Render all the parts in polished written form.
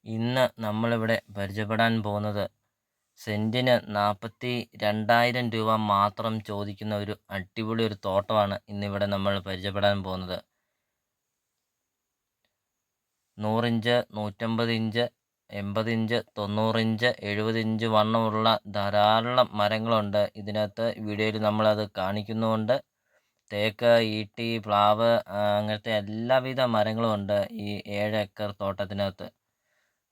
ഇന്ന് നമ്മളിവിടെ പരിചയപ്പെടാൻ പോകുന്നത് സെൻറ്റിന് 42,000 രൂപ മാത്രം ചോദിക്കുന്ന ഒരു അടിപൊളി ഒരു തോട്ടമാണ് ഇന്നിവിടെ നമ്മൾ പരിചയപ്പെടാൻ പോകുന്നത്. 100 inch, 150 inch, 80 inch, 90 inch, 70 inch വണ്ണമുള്ള ധാരാളം മരങ്ങളുണ്ട്. ഇതിനകത്ത് വീഡിയോയിൽ നമ്മളത് കാണിക്കുന്നുമുണ്ട്. തേക്ക്, ഈട്ടി, പ്ലാവ് അങ്ങനത്തെ എല്ലാവിധ മരങ്ങളും ഉണ്ട് ഈ 7 ഏക്കർ തോട്ടത്തിനകത്ത്.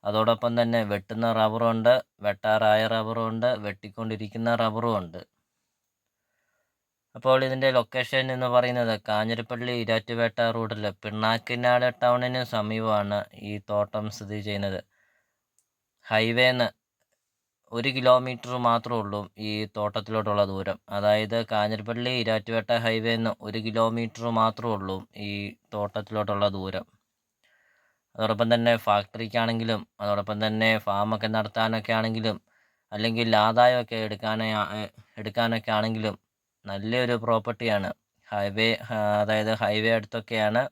അതോടൊപ്പം തന്നെ വെട്ടുന്ന റബ്ബറുണ്ട്, വെട്ടാറായ റബ്ബറുണ്ട്, വെട്ടിക്കൊണ്ടിരിക്കുന്ന റബ്ബറും ഉണ്ട്. അപ്പോൾ ഇതിൻ്റെ ലൊക്കേഷൻ എന്ന് പറയുന്നത് കാഞ്ഞിരപ്പള്ളി ഇരാറ്റുപേട്ട റൂട്ടിൽ പിണ്ണാക്കിനാട് ടൗണിന് സമീപമാണ് ഈ തോട്ടം സ്ഥിതി ചെയ്യുന്നത്. ഹൈവേന്ന് 1 കിലോമീറ്റർ മാത്രമേ ഉള്ളൂ ഈ തോട്ടത്തിലോട്ടുള്ള ദൂരം. അതായത് കാഞ്ഞിരപ്പള്ളി ഇരാറ്റുപേട്ട ഹൈവേന്ന് 1 കിലോമീറ്റർ മാത്രമേ ഉള്ളൂ ഈ തോട്ടത്തിലോട്ടുള്ള ദൂരം. അതോടൊപ്പം തന്നെ ഫാക്ടറിക്കാണെങ്കിലും അതോടൊപ്പം തന്നെ ഫാമൊക്കെ നടത്താനൊക്കെ ആണെങ്കിലും അല്ലെങ്കിൽ ആദായമൊക്കെ എടുക്കാനൊക്കെ ആണെങ്കിലും നല്ലൊരു പ്രോപ്പർട്ടിയാണ്. അതായത് ഹൈവേ അടുത്തൊക്കെയാണ്.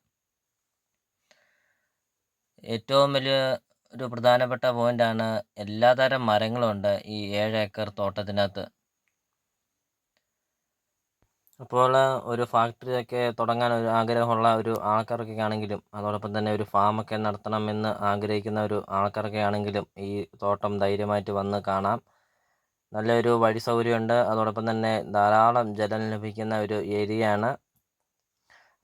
ഏറ്റവും വലിയ ഒരു പ്രധാനപ്പെട്ട പോയിൻ്റാണ് എല്ലാതരം മരങ്ങളുണ്ട് ഈ 7 ഏക്കർ തോട്ടത്തിനകത്ത്. അപ്പോൾ ഒരു ഫാക്ടറിയൊക്കെ തുടങ്ങാൻ ഒരു ആഗ്രഹമുള്ള ഒരു ആൾക്കാർക്കൊക്കെ ആണെങ്കിലും അതോടൊപ്പം തന്നെ ഒരു ഫാമൊക്കെ നടത്തണമെന്ന് ആഗ്രഹിക്കുന്ന ഒരു ആൾക്കാരൊക്കെ ആണെങ്കിലും ഈ തോട്ടം ധൈര്യമായിട്ട് വന്ന് കാണാം. നല്ലൊരു വഴി സൗകര്യമുണ്ട്. അതോടൊപ്പം തന്നെ ധാരാളം ജലം ലഭിക്കുന്ന ഒരു ഏരിയയാണ്.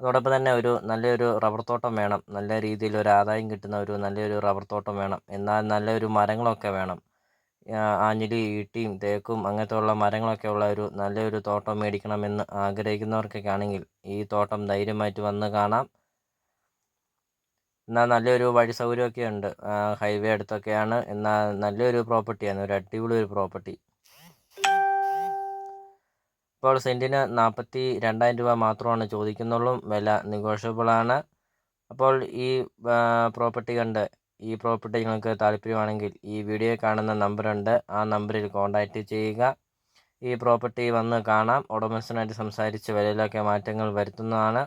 അതോടൊപ്പം തന്നെ ഒരു നല്ലൊരു റബ്ബർ തോട്ടം വേണം. നല്ല രീതിയിൽ ഒരു ആദായം കിട്ടുന്ന ഒരു നല്ലൊരു റബ്ബർ തോട്ടം വേണം. എന്നാൽ നല്ലൊരു മരങ്ങളൊക്കെ വേണം. ആഞ്ഞിലി, ഈട്ടിയും തേക്കും അങ്ങനത്തെ ഉള്ള മരങ്ങളൊക്കെ ഉള്ള ഒരു നല്ലൊരു തോട്ടം മേടിക്കണമെന്ന് ആഗ്രഹിക്കുന്നവർക്കൊക്കെ ആണെങ്കിൽ ഈ തോട്ടം ധൈര്യമായിട്ട് വന്ന് കാണാം. എന്നാൽ നല്ലൊരു വഴി സൗകര്യമൊക്കെ ഉണ്ട്. ഹൈവേ അടുത്തൊക്കെയാണ്. എന്നാൽ നല്ലൊരു പ്രോപ്പർട്ടിയാണ്, ഒരു അടിപൊളി ഒരു പ്രോപ്പർട്ടി. ഇപ്പോൾ സെൻറ്റിന് 42,000 രൂപ മാത്രമാണ് ചോദിക്കുന്നുള്ളൂ. വില നെഗോഷ്യബിളാണ്. അപ്പോൾ ഈ പ്രോപ്പർട്ടി കണ്ട് ഈ പ്രോപ്പർട്ടി നിങ്ങൾക്ക് താല്പര്യമാണെങ്കിൽ ഈ വീഡിയോയിൽ കാണുന്ന നമ്പറുണ്ട്, ആ നമ്പറിൽ കോൺടാക്റ്റ് ചെയ്യുക. ഈ പ്രോപ്പർട്ടി വന്ന് കാണാം. ഉടമസ്ഥനായിട്ട് സംസാരിച്ച് വിലയിലൊക്കെ മാറ്റങ്ങൾ വരുത്തുന്നതാണ്.